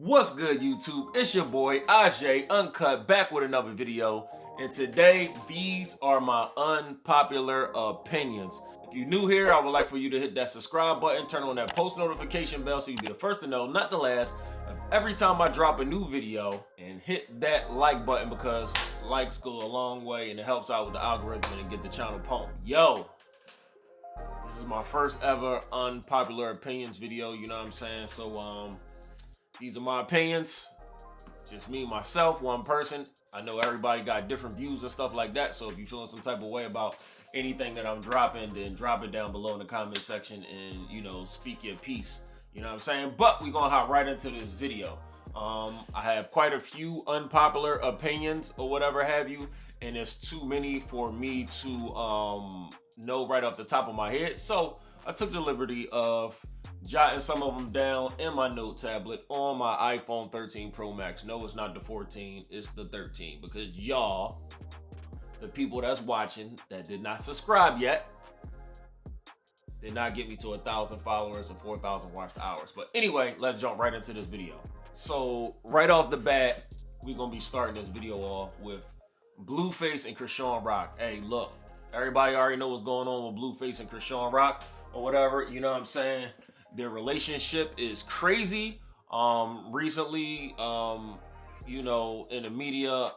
What's good, YouTube? It's your boy Ajay Uncut, back with another video, and today these are my unpopular opinions. If you're new here, I would like for you to hit that subscribe button, turn on that post notification bell so you be the first to know, not the last, of every time I drop a new video, and hit that like button because likes go a long way and it helps out with the algorithm and get the channel pumped. Yo, this is my first ever unpopular opinions video, you know what I'm saying? So these are my opinions, just me, myself, one person. I know everybody got different views and stuff like that, so if you're feeling some type of way about anything that I'm dropping, then drop it down below in the comment section and, you know, speak your piece. You know what I'm saying? But we're gonna hop right into this video. I have quite a few unpopular opinions or whatever have you, and it's too many for me to know right off the top of my head. So I took the liberty of jotting some of them down in my note tablet on my iPhone 13 Pro Max. No, it's not the 14, it's the 13, because y'all, the people that's watching that did not subscribe yet, did not get me to 1,000 followers and 4,000 watched hours. But anyway, let's jump right into this video. So right off the bat, we're gonna be starting this video off with Blueface and CHRISEAN Rock. Hey, look, everybody already know what's going on with Blueface and CHRISEAN Rock or whatever, you know what I'm saying? Their relationship is crazy. Recently, you know, in the media,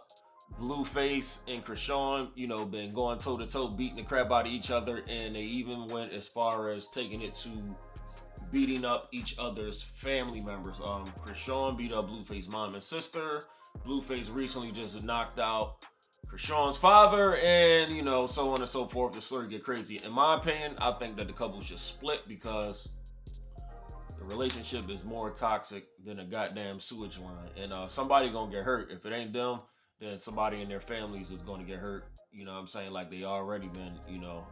Blueface and CHRISEAN, you know, been going toe to toe, beating the crap out of each other, and they even went as far as taking it to beating up each other's family members. CHRISEAN beat up Blueface's mom and sister. Blueface recently just knocked out CHRISEAN's father, and you know, so on and so forth. The story get crazy. In my opinion, I think that the couple should split because the relationship is more toxic than a goddamn sewage line, and somebody gonna get hurt. If it ain't them, then somebody in their families is gonna get hurt. You know what I'm saying? Like they already been, you know,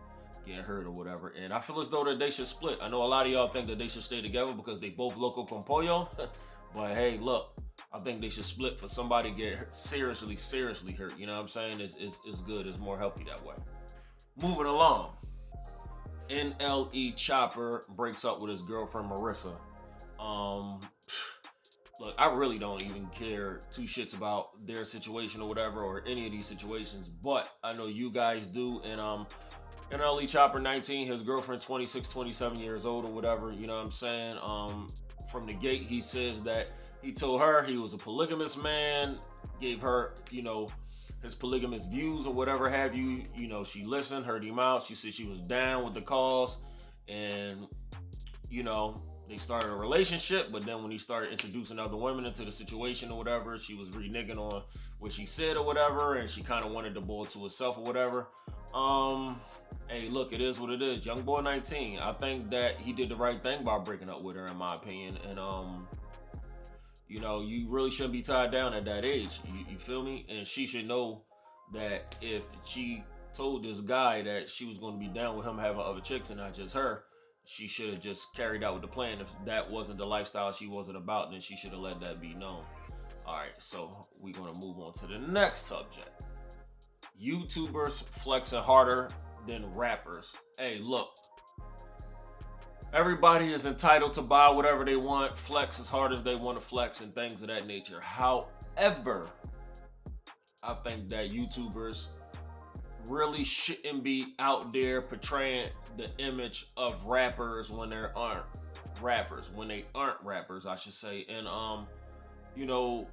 getting hurt or whatever. And I feel as though that they should split. I know a lot of y'all think that they should stay together because they both loco con pollo, but hey, look, I think they should split for somebody to get seriously hurt. You know what I'm saying? It's good. It's more healthy that way. Moving along. NLE Chopper breaks up with his girlfriend Marissa. Look, I really don't even care two shits about their situation or whatever, or any of these situations, but I know you guys do. And NLE Chopper 19, his girlfriend 26, 27 years old or whatever, you know what I'm saying? From the gate, he says that he told her he was a polygamous man, gave her, you know, his polygamous views or whatever have you. You know, she listened, heard him out. She said she was down with the cause, and you know, they started a relationship. But then when he started introducing other women into the situation or whatever, she was reneging on what she said or whatever, and she kind of wanted the boy to herself or whatever. Hey, look, it is what it is. Young boy 19. I think that he did the right thing by breaking up with her, in my opinion. And you know, you really shouldn't be tied down at that age. You feel me? And she should know that if she told this guy that she was going to be down with him having other chicks and not just her, she should have just carried out with the plan. If that wasn't the lifestyle she wasn't about, then she should have let that be known. All right, so we're going to move on to the next subject. YouTubers flexing harder than rappers. Hey, look. Everybody is entitled to buy whatever they want, flex as hard as they want to flex, and things of that nature. However, I think that YouTubers really shouldn't be out there portraying the image of rappers when they aren't rappers. When they aren't rappers, I should say. And, you know,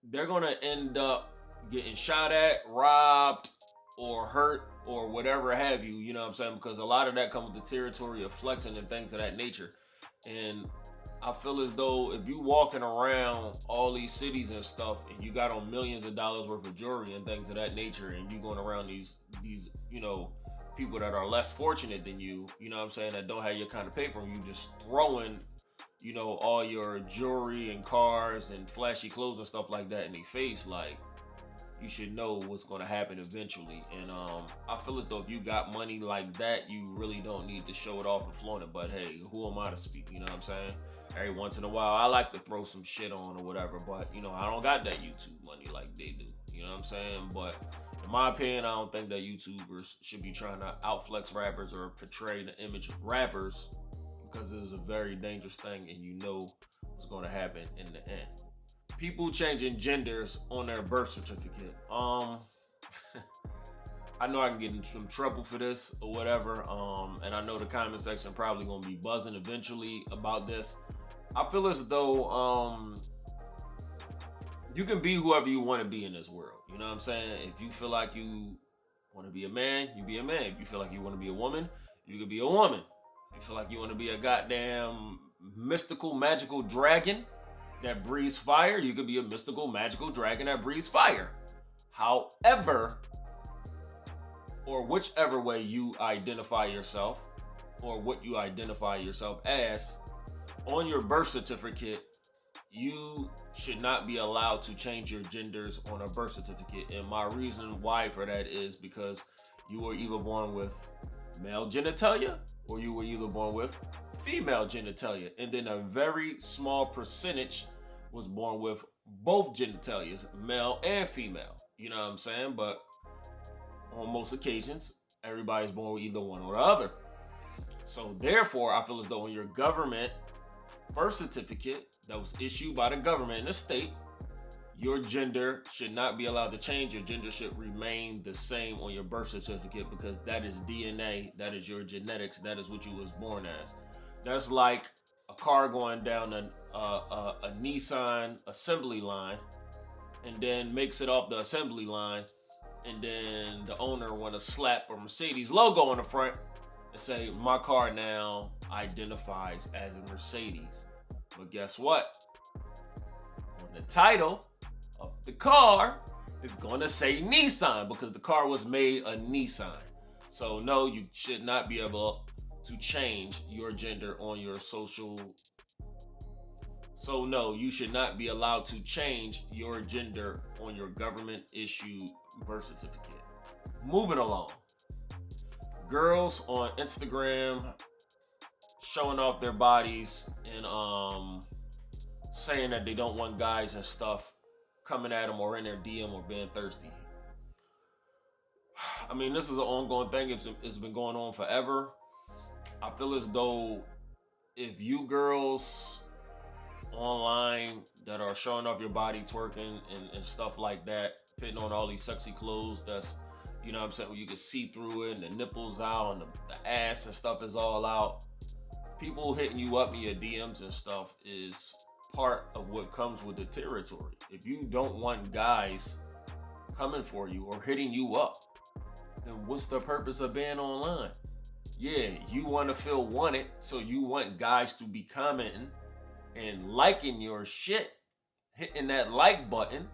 they're going to end up getting shot at, robbed, or hurt, or whatever have you, you know what I'm saying? Because a lot of that comes with the territory of flexing and things of that nature. And I feel as though if you walking around all these cities and stuff, and you got on millions of dollars worth of jewelry and things of that nature, and you going around these you know, people that are less fortunate than you know what I'm saying, that don't have your kind of paper, and you just throwing, you know, all your jewelry and cars and flashy clothes and stuff like that in their face, like, you should know what's going to happen eventually. And I feel as though if you got money like that, you really don't need to show it off and flaunt it. But hey, who am I to speak? You know what I'm saying? Every once in a while, I like to throw some shit on or whatever. But, you know, I don't got that YouTube money like they do. You know what I'm saying? But in my opinion, I don't think that YouTubers should be trying to outflex rappers or portray the image of rappers, because it is a very dangerous thing, and you know what's going to happen happen in the end. People changing genders on their birth certificate. I know I can get in some trouble for this or whatever, and I know the comment section probably gonna be buzzing eventually about this. I feel as though you can be whoever you want to be in this world. You know what I'm saying? If you feel like you want to be a man, you be a man. If you feel like you want to be a woman, you can be a woman. If you feel like you want to be a goddamn mystical, magical dragon that breathes fire, you could be a mystical, magical dragon that breathes fire. However, or whichever way you identify yourself, or what you identify yourself as, on your birth certificate, you should not be allowed to change your genders on a birth certificate. And my reason why for that is because you were either born with male genitalia or you were either born with female genitalia. And then a very small percentage was born with both genitalias, male and female. You know what I'm saying? But on most occasions, everybody's born with either one or the other. So therefore, I feel as though on your government birth certificate that was issued by the government in the state, your gender should not be allowed to change. Your gender should remain the same on your birth certificate because that is DNA, that is your genetics, that is what you was born as. That's like a car going down a Nissan assembly line and then makes it off the assembly line, and then the owner want to slap a Mercedes logo on the front and say, my car now identifies as a Mercedes. But guess what? On the title of the car, it's going to say Nissan because the car was made a Nissan. So no, you should not be able to change your gender on your social. So no, you should not be allowed to change your gender on your government issued birth certificate. Moving along. Girls on Instagram showing off their bodies and saying that they don't want guys and stuff coming at them or in their DM or being thirsty. I mean, this is an ongoing thing. It's been going on forever. I feel as though if you girls online that are showing off your body, twerking and stuff like that, putting on all these sexy clothes that's, you know what I'm saying, where you can see through it and the nipples out and the ass and stuff is all out. People hitting you up in your DMs and stuff is part of what comes with the territory. If you don't want guys coming for you or hitting you up, then what's the purpose of being online? Yeah, you want to feel wanted, so you want guys to be commenting and liking your shit, hitting that like button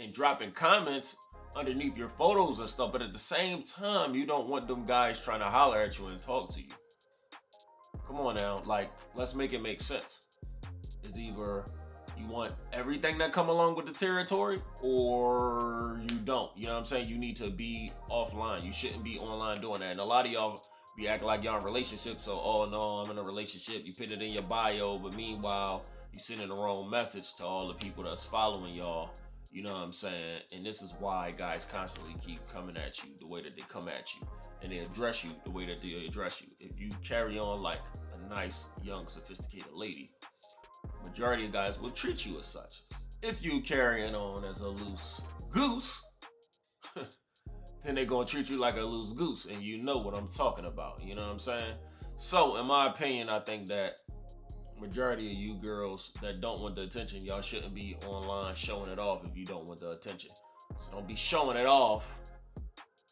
and dropping comments underneath your photos and stuff, but at the same time, you don't want them guys trying to holler at you and talk to you. Come on now, like, let's make it make sense. It's either you want everything that come along with the territory or you don't. You know what I'm saying? You need to be offline. You shouldn't be online doing that. And a lot of y'all be acting like y'all in relationships, so, oh no, I'm in a relationship. You put it in your bio, but meanwhile, you sending the wrong message to all the people that's following y'all. You know what I'm saying? And this is why guys constantly keep coming at you the way that they come at you. And they address you the way that they address you. If you carry on like a nice, young, sophisticated lady, majority of guys will treat you as such. If you carrying on as a loose goose, then they're gonna treat you like a loose goose. And you know what I'm talking about. You know what I'm saying? So, in my opinion, I think that majority of you girls that don't want the attention, y'all shouldn't be online showing it off if you don't want the attention. So don't be showing it off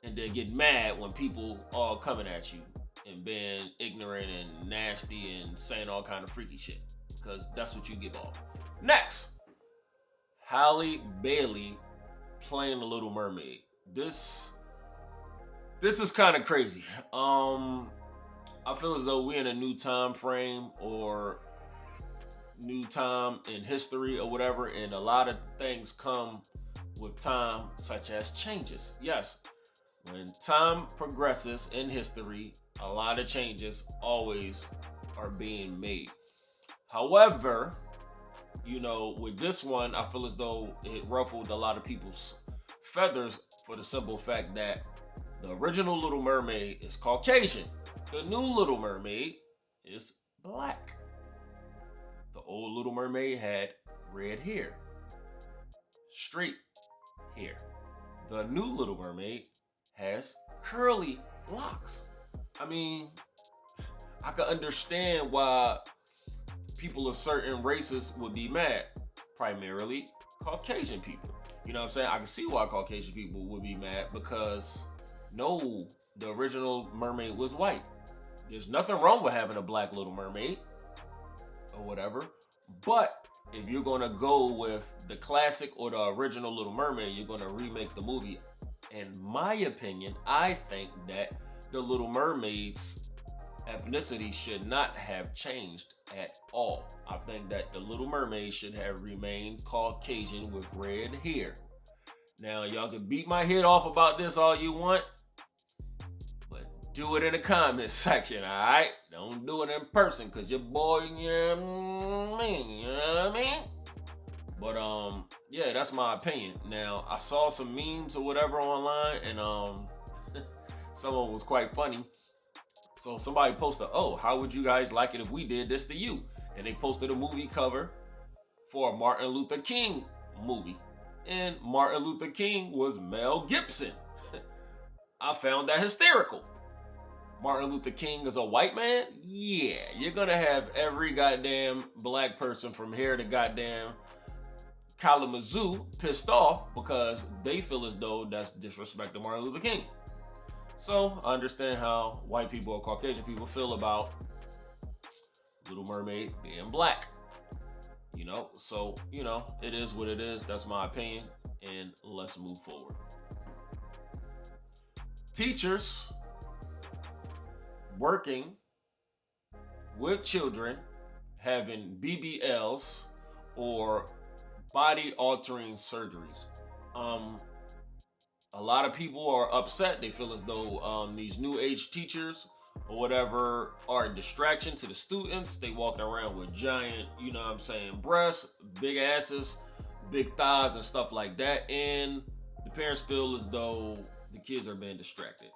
and then get mad when people are coming at you and being ignorant and nasty and saying all kind of freaky shit, because that's what you give off. Next, Halle Bailey playing the Little Mermaid. This is kind of crazy. I feel as though we're in a new time frame or new time in history or whatever, and a lot of things come with time, such as changes. Yes, when time progresses in history, a lot of changes always are being made. However, you know, with this one, I feel as though it ruffled a lot of people's feathers for the simple fact that the original Little Mermaid is Caucasian. The new Little Mermaid is black. The The old Little Mermaid had red hair, straight hair. The new Little Mermaid has curly locks. I mean, I can understand why people of certain races would be mad, primarily Caucasian people. You know what I'm saying? I can see why Caucasian people would be mad because no, the original mermaid was white. There's nothing wrong with having a black Little Mermaid or whatever. But if you're gonna go with the classic or the original Little Mermaid, you're gonna remake the movie. In my opinion, I think that the Little Mermaid's ethnicity should not have changed at all. I think that the Little Mermaid should have remained Caucasian with red hair. Now, y'all can beat my head off about this all you want, but do it in the comments section, all right? Don't do it in person, because your boy, you know what I mean? But, yeah, that's my opinion. Now, I saw some memes or whatever online, and someone was quite funny. So somebody posted, oh, how would you guys like it if we did this to you? And they posted a movie cover for a Martin Luther King movie. And Martin Luther King was Mel Gibson. I found that hysterical. Martin Luther King is a white man? Yeah, you're gonna have every goddamn black person from here to goddamn Kalamazoo pissed off because they feel as though that's disrespecting Martin Luther King. So I understand how white people or Caucasian people feel about Little Mermaid being black. You know, so, you know, it is what it is. That's my opinion. And let's move forward. Teachers working with children having BBLs or body altering surgeries. A lot of people are upset. They feel as though these new age teachers or whatever are a distraction to the students. They walking around with giant, you know what I'm saying, breasts, big asses, big thighs and stuff like that. And the parents feel as though the kids are being distracted.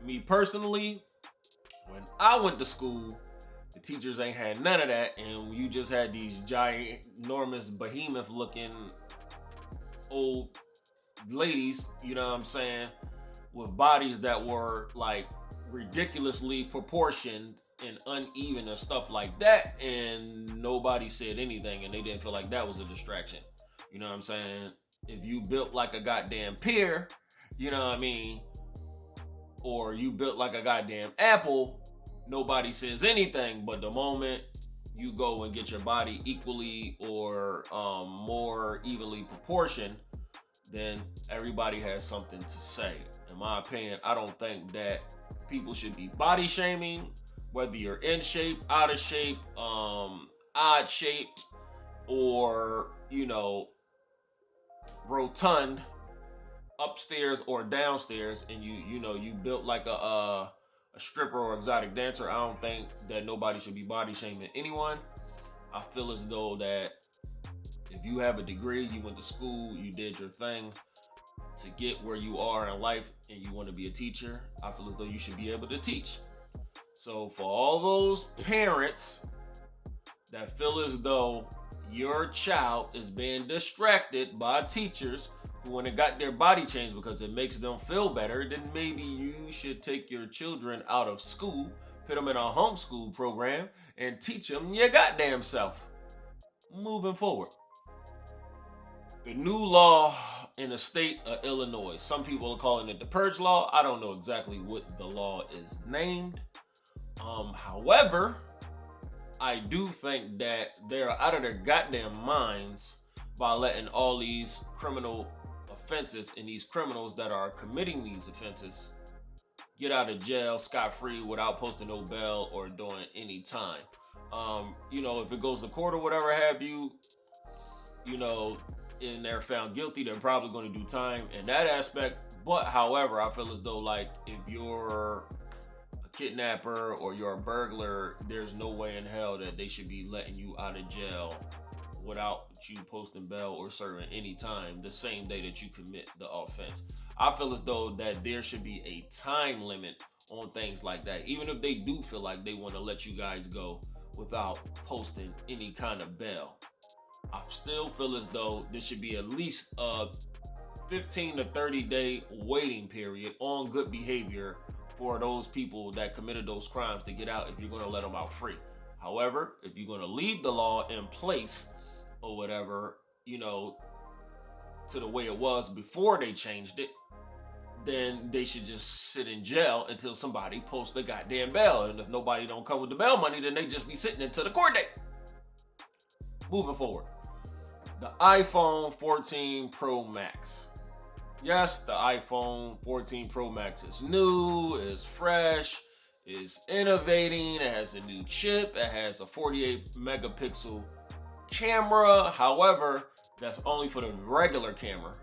Me personally, when I went to school, the teachers ain't had none of that. And you just had these giant, enormous, behemoth looking old ladies, you know what I'm saying, with bodies that were like ridiculously proportioned and uneven and stuff like that, and nobody said anything, and they didn't feel like that was a distraction. You know what I'm saying? If you built like a goddamn pear, you know what I mean, or you built like a goddamn apple, nobody says anything. But the moment you go and get your body equally or more evenly proportioned, then everybody has something to say. In my opinion, I don't think that people should be body shaming, whether you're in shape, out of shape, odd shaped, or, you know, rotund, upstairs or downstairs, and you know, you built like a stripper or exotic dancer. I don't think that nobody should be body shaming anyone. I feel as though that if you have a degree, you went to school, you did your thing to get where you are in life, and you want to be a teacher, I feel as though you should be able to teach. So for all those parents that feel as though your child is being distracted by teachers who want to got their body changed because it makes them feel better, then maybe you should take your children out of school, put them in a homeschool program, and teach them your goddamn self. Moving forward. The new law in the state of Illinois. Some people are calling it the Purge Law. I don't know exactly what the law is named. However, I do think that they're out of their goddamn minds by letting all these criminal offenses and these criminals that are committing these offenses get out of jail scot-free without posting no bail or doing any time. You know, if it goes to court or whatever have you, you know, and they're found guilty, they're probably going to do time in that aspect. But however, I feel as though, like, if you're a kidnapper or you're a burglar, there's no way in hell that they should be letting you out of jail without you posting bail or serving any time the same day that you commit the offense. I feel as though that there should be a time limit on things like that. Even if they do feel like they want to let you guys go without posting any kind of bail. I still feel as though there should be at least a 15 to 30 day waiting period on good behavior for those people that committed those crimes to get out if you're going to let them out free. However, if you're going to leave the law in place or whatever, you know, to the way it was before they changed it, then they should just sit in jail until somebody posts the goddamn bail. And if nobody don't come with the bail money, then they just be sitting until the court date. Moving forward, the iPhone 14 Pro Max. Yes, the iPhone 14 Pro Max is new, is fresh, is innovating. It has a new chip. It has a 48 megapixel camera. However, that's only for the regular camera,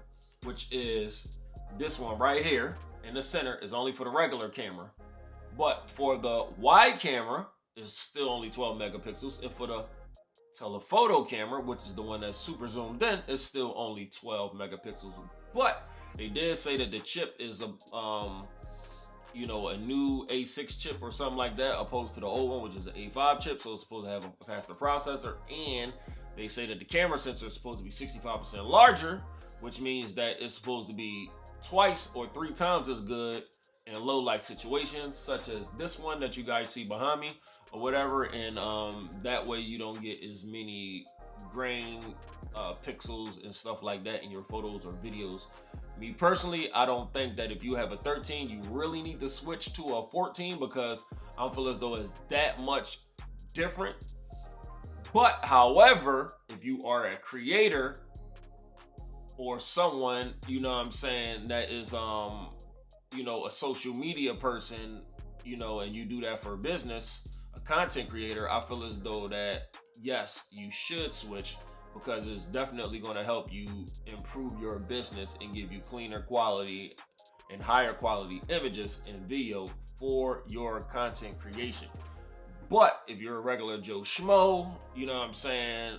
which is this one right here in the center is only for the regular camera. But for the wide camera, it's still only 12 megapixels. And for the telephoto camera, which is the one that's super zoomed in, is still only 12 megapixels. But they did say that the chip is a new A6 chip or something like that, opposed to the old one, which is an A5 chip. So it's supposed to have a faster processor. And they say that the camera sensor is supposed to be 65% larger, which means that it's supposed to be twice or 3 times as good in low light situations, such as this one that you guys see behind me or whatever. And that way you don't get as many grain pixels and stuff like that in your photos or videos. Me personally, I don't think that if you have a 13, you really need to switch to a 14, because I don't feel as though it's that much different. But however, if you are a creator or someone, you know what I'm saying, that is a social media person, and you do that for business, a content creator, I feel as though that yes, you should switch, because it's definitely going to help you improve your business and give you cleaner quality and higher quality images and video for your content creation. But if you're a regular Joe Schmo, you know what I'm saying,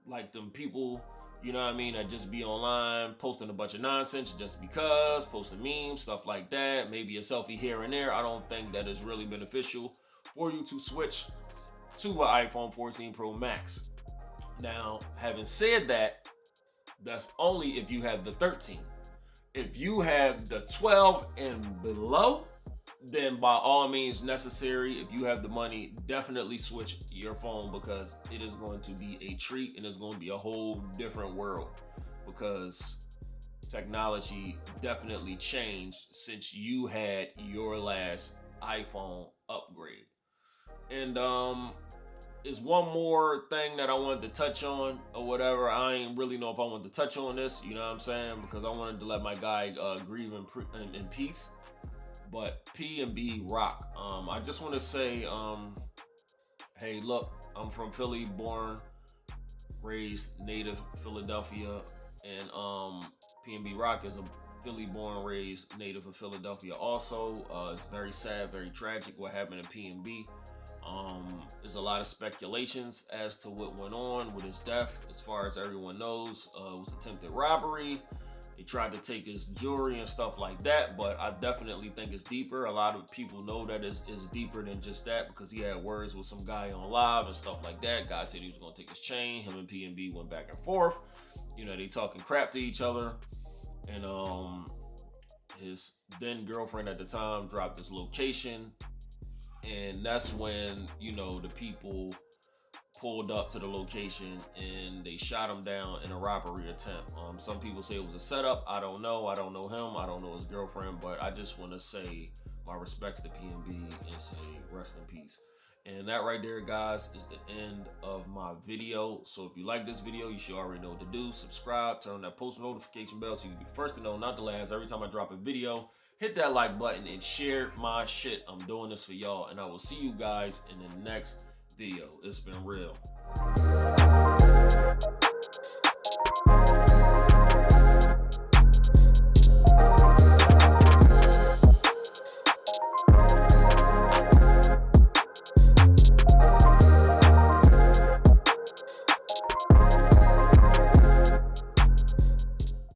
like them people, you know what I mean, that just be online posting a bunch of nonsense just because, posting memes, stuff like that, maybe a selfie here and there, I don't think that is really beneficial for you to switch to an iPhone 14 Pro Max. Now, having said that, that's only if you have the 13. If you have the 12 and below, then by all means necessary, if you have the money, definitely switch your phone, because it is going to be a treat and it's going to be a whole different world, because technology definitely changed since you had your last iPhone upgrade. And is one more thing that I wanted to touch on or whatever. I ain't really know if I wanted to touch on this, you know what I'm saying, because I wanted to let my guy grieve in peace. But P&B rock. I just want to say, hey, look, I'm from Philly, born, raised, native Philadelphia, and P&B rock is a Philly born, raised, native of Philadelphia also. It's very sad, very tragic what happened in P&B. There's a lot of speculations as to what went on with his death. As far as everyone knows, it was attempted robbery. They tried to take his jewelry and stuff like that, but I definitely think it's deeper. A lot of people know that it's deeper than just that, because he had words with some guy on live and stuff like that. Guy said he was going to take his chain. Him and P&B went back and forth. They talking crap to each other. And his then girlfriend at the time dropped his location. And that's when, the people pulled up to the location and they shot him down in a robbery attempt. Some people say it was a setup. I don't know. I don't know him. I don't know his girlfriend. But I just want to say my respects to P&B and say rest in peace. And that right there, guys, is the end of my video. So if you like this video, you should already know what to do. Subscribe, turn on that post notification bell so you can be first to know, not the last, every time I drop a video. Hit that like button and share my shit. I'm doing this for y'all, and I will see you guys in the next video. It's been real.